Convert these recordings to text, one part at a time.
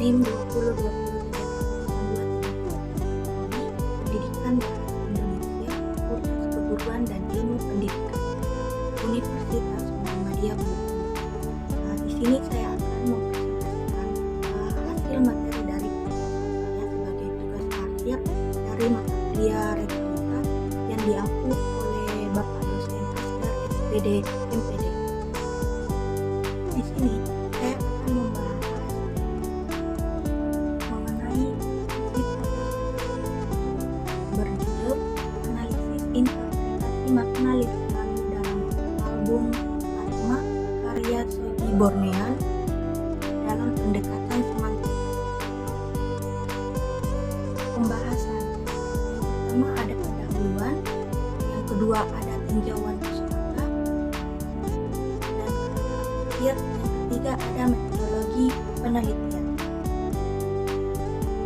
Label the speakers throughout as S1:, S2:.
S1: NIM 2020-3192 Pendidikan Bahasa Indonesia Fakultas Keguruan dan Ilmu Pendidikan Universitas Muhammadiyah Bengkulu. Di sini saya akan mempresentasikan hasil materi dari saya sebagai tugas akhir dari mata kuliah retorika yang diampu oleh Bapak dosen Asdar SPD MPD. Di sini saya akan membahas mengenai berjudul analisis interpretasi makna lirik lagu dalam album Atma karya Sogi Bornean dalam pendekatan semantik. Pembahasan yang pertama ada pendahuluan, yang kedua ada tinjauan pustaka, dan yang ketiga ada metodologi penelitian.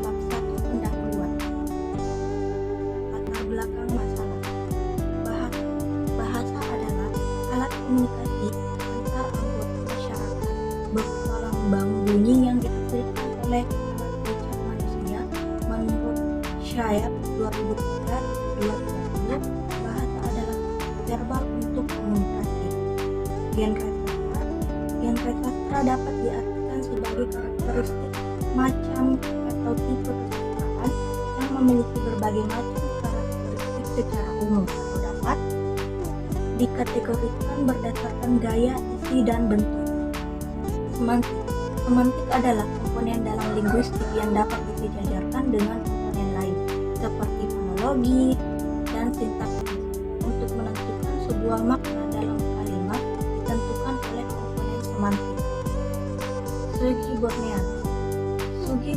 S1: Bab 1 pendahuluan. Latar belakang masalah. Bahasa adalah alat komunikasi antar anggota masyarakat berupa lambang bunyi yang dihasilkan oleh alat ucap manusia. Menurut Syayab 2003-2020, bahasa adalah verbal untuk komunikasi. Genre sastra dapat diartikan sebagai karakteristik macam atau tipe kesastraan yang memiliki berbagai macam karakteristik secara umum atau dapat dikategorikan berdasarkan gaya, isi, dan bentuk. Semantik adalah komponen dalam linguistik yang dapat disejajarkan dengan komponen lain seperti fonologi dan sintaksis. Untuk menentukan sebuah makna dalam kalimat ditentukan oleh komponen semantik. Sugi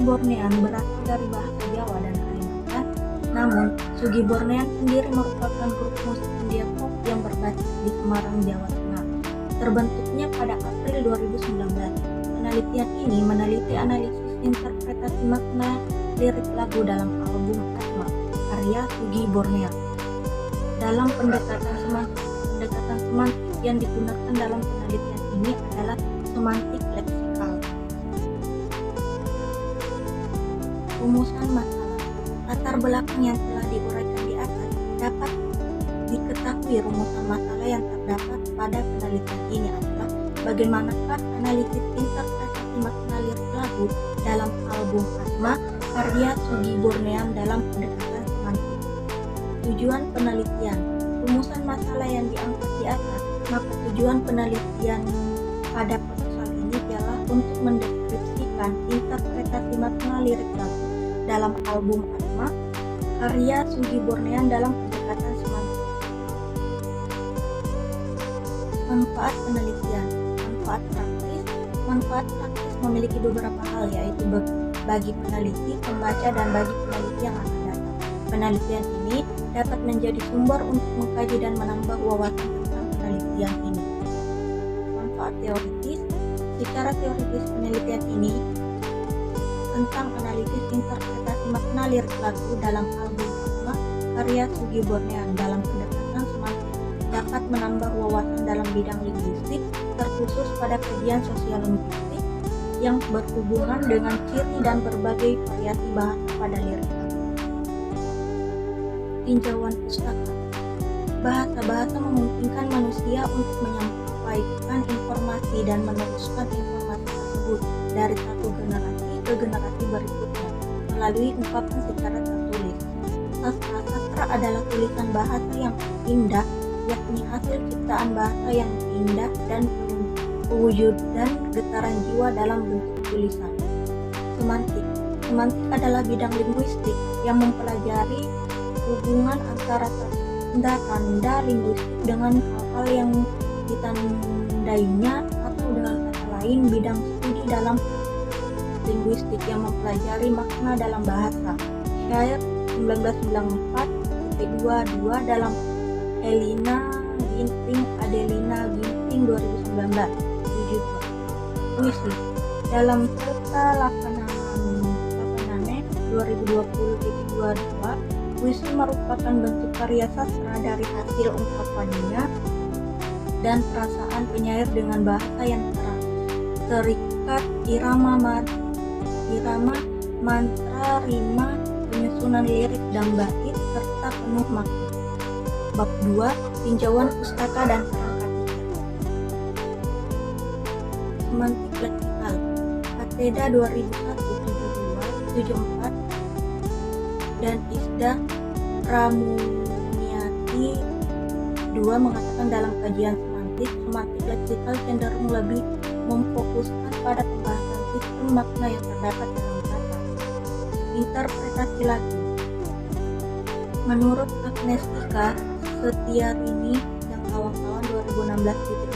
S1: Bornean berasal dari bahasa Jawa dan Kalimantan, namun Sugi Bornean sendiri merupakan grup musik India pop yang berbasis di Semarang, Jawa Tengah. Terbentuknya pada April 2019. Penelitian ini meneliti analisis interpretasi makna lirik lagu dalam album Atma karya Sugi Bornean. Dalam pendekatan semantik yang digunakan dalam penelitian ini adalah semantik leksikal. Rumusan masalah. Latar belakang yang telah diuraikan di atas dapat diketahui. Rumusan masalah yang terdapat pada penelitian ini adalah bagaimanakah analisis interpretasi makna lirik lagu dalam album Atma karya Sugi Bornean dalam pendekatan semantik. Tujuan penelitian. Rumusan masalah yang diangkat di atas, maka tujuan penelitian pada proposal ini ialah untuk mendeskripsikan interpretasi makna lirik lagu dalam album Atma karya Sugi Bornean dalam pendekatan semantik. Manfaat penelitian. Manfaat praktis memiliki beberapa hal, yaitu bagi peneliti, pembaca, dan bagi peneliti yang akan datang. Penelitian ini dapat menjadi sumber untuk mengkaji dan menambah wawasan tentang penelitian ini. Manfaat teoritis. Secara teoritis penelitian ini tentang analisis interpretasi makna lirik lagu dalam album Atma karya Sugi Bornean dalam pendekatan semantik dapat menambah wawasan dalam bidang linguistik, terkhusus pada kajian sosial linguistik yang berhubungan dengan ciri dan berbagai variasi bahasa pada lirik lagu. Tinjauan pustaka. Bahasa memungkinkan manusia untuk menyampaikan informasi dan meneruskan informasi tersebut dari satu generasi ke generasi berikutnya melalui ungkapan secara tertulis. Sastra adalah tulisan bahasa yang indah, yakni hasil ciptaan bahasa yang indah dan pewujudan getaran jiwa dalam bentuk tulisan. Semantik adalah bidang linguistik yang mempelajari hubungan antara tanda-tanda linguistik dengan hal-hal yang ditandainya, atau dengan kata lain bidang studi dalam linguistik yang mempelajari makna dalam bahasa. Syayab 1994-22 dalam Adelina Ginting 2019. Puisi. Dalam Serta Lakanane 2020-22, puisi merupakan bentuk karya sastra dari hasil ungkapannya dan perasaan penyair dengan bahasa yang terikat irama irama, mantra, rima, penyusunan lirik dan bait, serta penuh makna. Bab 2. Tinjauan pustaka dan perangkat ikat. Semantik leksikal. Kateda 2001-72-74 dan Isda Pramuniati 2 mengatakan dalam kajian semantik leksikal cenderung lebih memfokuskan pada pembahasan sistem makna yang terdapat dalam kata. Interpretasi lagu. Menurut Agnestika Setiarini dan kawan-kawan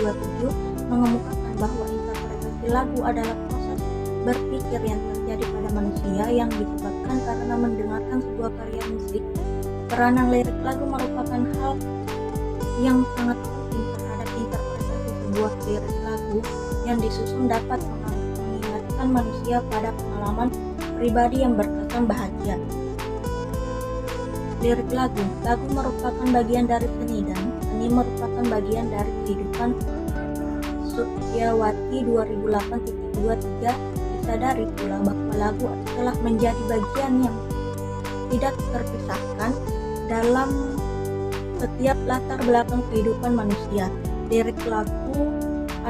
S1: 2016-27 mengemukakan bahwa interpretasi lagu adalah proses berpikir yang terjadi pada manusia yang disebabkan karena mendengarkan sebuah karya musik. Peranan lirik lagu merupakan hal yang sangat penting terhadap interpretasi sebuah lirik lagu yang disusun dapat mengingatkan manusia pada pengalaman pribadi yang berkesan bahagia. Lirik lagu merupakan bagian dari seni dan seni merupakan bagian dari kehidupan. Sutyawati 2008-23 disadari pula bahwa lagu telah menjadi bagian yang tidak terpisahkan dalam setiap latar belakang kehidupan manusia. Lirik lagu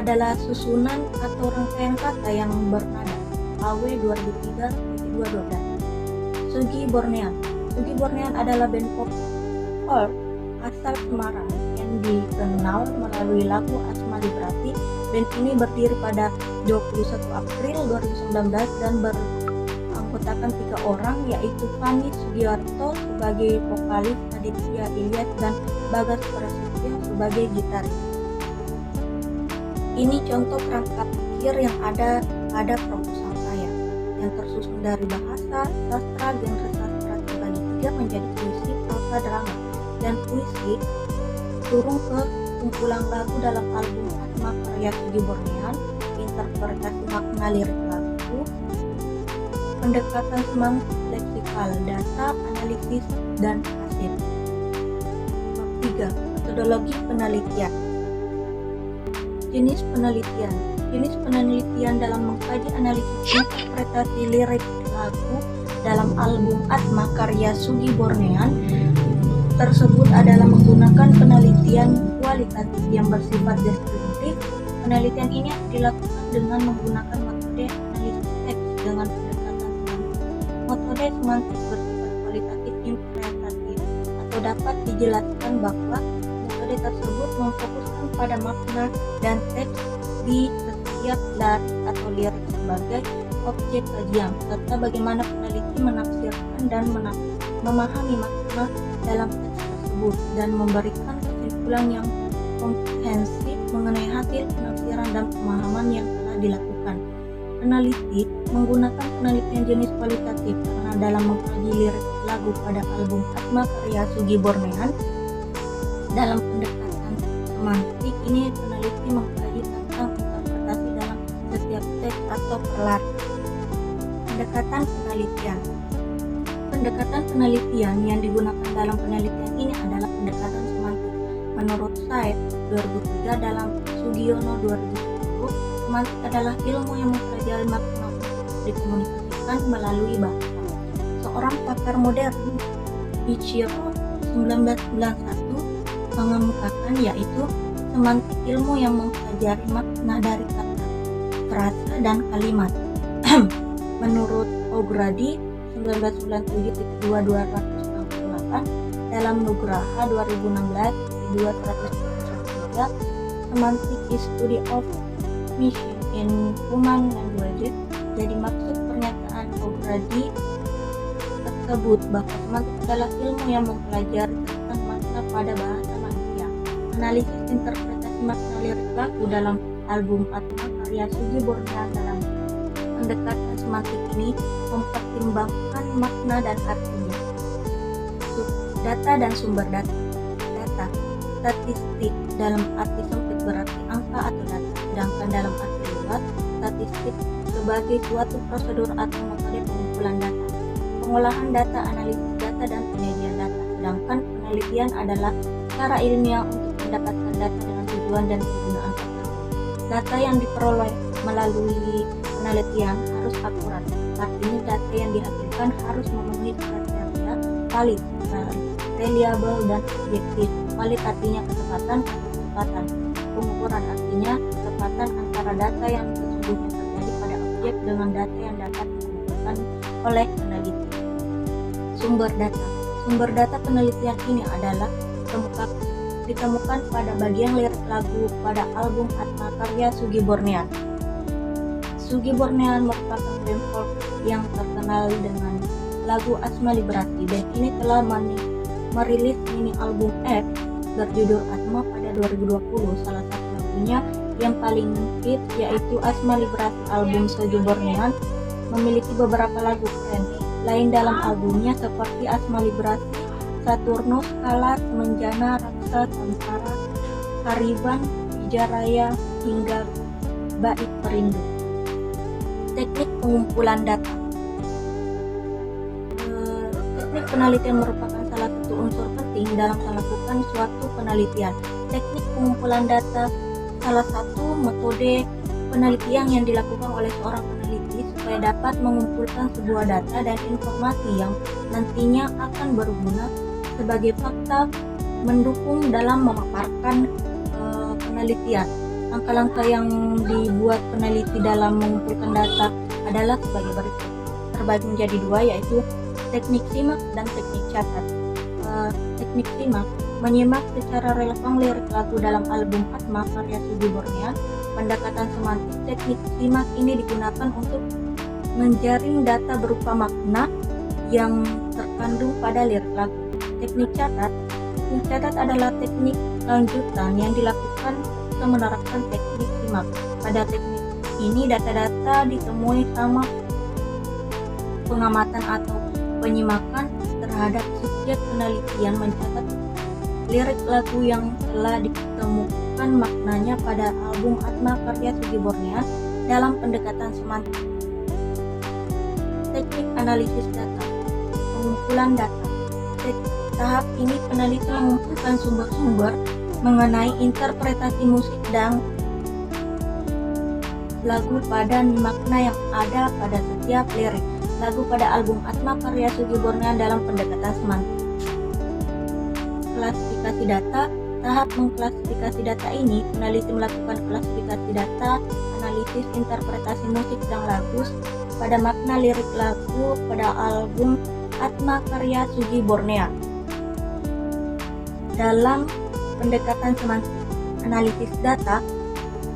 S1: adalah susunan atau rangkaian kata yang bernada. AW 2003-12. Sugi Bornean adalah band pop folk asal Semarang yang dikenal melalui lagu Asmali Berarti. Band ini berdiri pada 21 April 2019 dan beranggotakan 3 orang, yaitu Fani Sugiarto sebagai vokalis, Aditya Ilyas dan Bagas Prasetyo sebagai gitaris. Ini contoh kerangka pikir yang ada pada proposal saya, yang tersusun dari bahasa, sastra, genre sastra terbagi 3 menjadi puisi, prosa, drama, dan puisi turun ke kumpulan lagu dalam album Atma karya Sugi Bornean. Interpretasi makna lirik lagu, pendekatan semantik leksikal, data, analisis, dan hasil. Bab 3. Metodologi penelitian. Jenis penelitian dalam mengkaji analisis interpretasi lirik lagu dalam album Atma karya Sugi Bornean tersebut adalah menggunakan penelitian kualitatif yang bersifat deskriptif. Penelitian ini dilakukan dengan menggunakan metode analisis teks dengan pendekatan semantik. Metode semantik bersifat kualitatif interpretatif atau dapat dijelaskan bahwa metode tersebut memfokuskan pada makna dan teks di setiap larik atau lirik sebagai objek kajian, serta bagaimana peneliti menafsirkan dan memahami makna dalam teks tersebut dan memberikan kesimpulan yang komprehensif mengenai hasil penafsiran dan pemahaman yang telah dilakukan. Peneliti menggunakan penelitian jenis kualitatif karena dalam mengkaji lirik lagu pada album Atma karya Sugi Bornean dalam pendekatan semantik ini, peneliti mengkaji tentang interpretasi dalam setiap teks atau perlarik. Pendekatan penelitian yang digunakan dalam penelitian ini adalah pendekatan semantik. Menurut Said 2003 dalam Sugiono 2010, semantik adalah ilmu yang mempelajari makna untuk dikomunikasikan melalui bahasa. Seorang pakar modern, Ichiro 1991 mengemukakan, yaitu semantik ilmu yang mempelajari makna dari kata, frasa, dan kalimat. Menurut O'Grady 1997-2268 dalam Nugraha 2016-233, semantic is study of meaning in human languages. Jadi maksud pernyataan O'Grady tersebut bahwa semantik adalah ilmu yang mempelajari tentang makna pada bahasa manusia. Analisis interpretasi makna lirik lagu dalam album Atma karya Sugi Bornean dalam pendekatan semantik ini mempertimbangkan makna dan artinya. Data dan sumber data. Statistik dalam arti sempit berarti angka atau data, sedangkan dalam arti luas, statistik sebagai suatu prosedur atau metode pengumpulan data, pengolahan data, analisis data, dan penyajian data. Sedangkan penelitian adalah cara ilmiah untuk mendapatkan data dengan tujuan dan penggunaan data. Data yang diperoleh melalui penelitian harus akurat, Artinya data yang dihasilkan harus memenuhi kriteria valid, reliable, dan objektif. Valid artinya ketepatan atau kecepatan. Pengukuran artinya ketepatan antara data yang sesungguhnya terjadi pada objek dengan data yang dapat dikumpulkan oleh peneliti. Sumber data. Sumber data penelitian ini adalah ditemukan pada bagian lirik lagu pada album Atma karya Sugi Bornean. Sugi Bornean merupakan band folk yang terkenal dengan lagu Asma Liberasi. Band ini telah merilis mini album F berjudul Atma pada 2020. Salah satu lagunya yang paling hit yaitu Asma Liberasi. Album Sugi Bornean memiliki beberapa lagu keren lain dalam albumnya seperti Asma Liberasi, Saturnus, Kala, Menjana, Raksa, Samsara, Hariban, Wijaraya, hingga Bait Perindu. Teknik pengumpulan data. Teknik penelitian merupakan salah satu unsur penting dalam melakukan suatu penelitian. Teknik pengumpulan data salah satu metode penelitian yang dilakukan oleh seorang peneliti supaya dapat mengumpulkan sebuah data dan informasi yang nantinya akan berguna sebagai fakta mendukung dalam memaparkan penelitian. Langkah-langkah yang dibuat peneliti dalam mengumpulkan data adalah sebagai berikut. Terbagi menjadi dua, yaitu teknik simak dan teknik catat. Teknik simak menyimak secara relevan lirik lagu dalam album Atma karya Sugi Bornean. Pendekatan semantik teknik simak ini digunakan untuk menjaring data berupa makna yang terkandung pada lirik lagu. Teknik catat adalah teknik lanjutan yang dilakukan untuk menerapkan teknik simak. Pada teknik ini data-data ditemui sama pengamatan atau penyimakan terhadap subjek penelitian mencatat lirik lagu yang telah ditemukan maknanya pada album Atma karya Sugi Bornean dalam pendekatan semantik. Teknik analisis data. Pengumpulan data. Tahap ini peneliti mengumpulkan sumber-sumber mengenai interpretasi musik dan lagu pada makna yang ada pada setiap lirik lagu pada album Atma karya Sugi Bornean dalam pendekatan semantik. Klasifikasi data. Tahap mengklasifikasi data ini, peneliti melakukan klasifikasi data, analisis interpretasi musik dan lagu pada makna lirik lagu pada album Atma karya Sugi Bornean. Dalam pendekatan semantik, analisis data.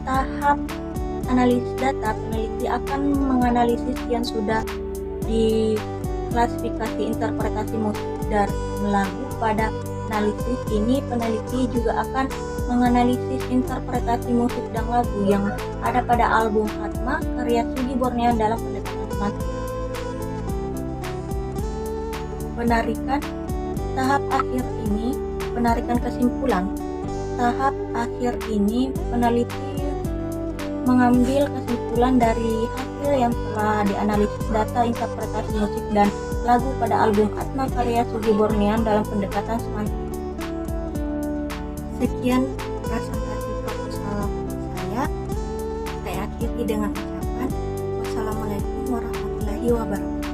S1: Tahap analisis data, peneliti akan menganalisis yang sudah diklasifikasi interpretasi musik dan lagu. Pada analisis ini, peneliti juga akan menganalisis interpretasi musik dan lagu yang ada pada album Atma karya Sugi Bornean dalam pendekatan semantik. Penarikan. Tahap akhir ini, penarikan kesimpulan. Tahap akhir ini, peneliti mengambil kesimpulan dari hasil yang telah dianalisis data interpretasi musik dan lagu pada album Atma karya Sugi Bornean dalam pendekatan semantik. Sekian presentasi proposal saya akhiri dengan ucapan wassalamualaikum warahmatullahi wabarakatuh.